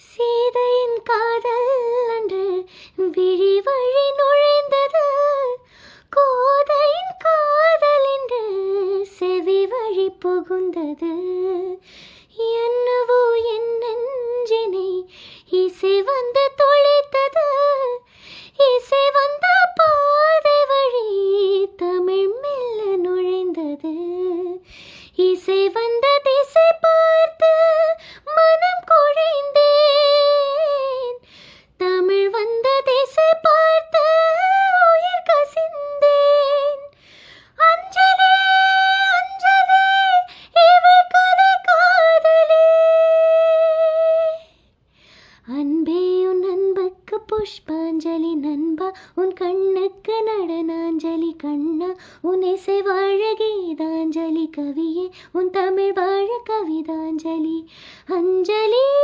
சீதையின் காதல் அன்று விழி வழி நுழைந்தது. கோதையின் காதல் என்று செவி வழி புகுந்தது. என்னவோ என் நெஞ்சினை இசை வந்து தொலைத்தது. இசை வந்த பாதை வழி தமிழ் மெல்ல நுழைந்தது. இசை வந்த திசை பார்த்து மனம் குழைந்தேன். தமிழ் வந்த திசை பார்த்து உயிர் கசிந்தேன். அஞ்சலே அஞ்சலே இவள் கலை காதலே. அன்பே உன் அன்புக்கு புஷ்பாஞ்சலி. நண்பா உன் கண்ணுக்கு நடனாஞ்சலி. கண்ணா உன் இசை வாழ கீதாஞ்சலி. கவியே உன் தமிழ் வாழ கவிதாஞ்சலி. அஞ்சலி.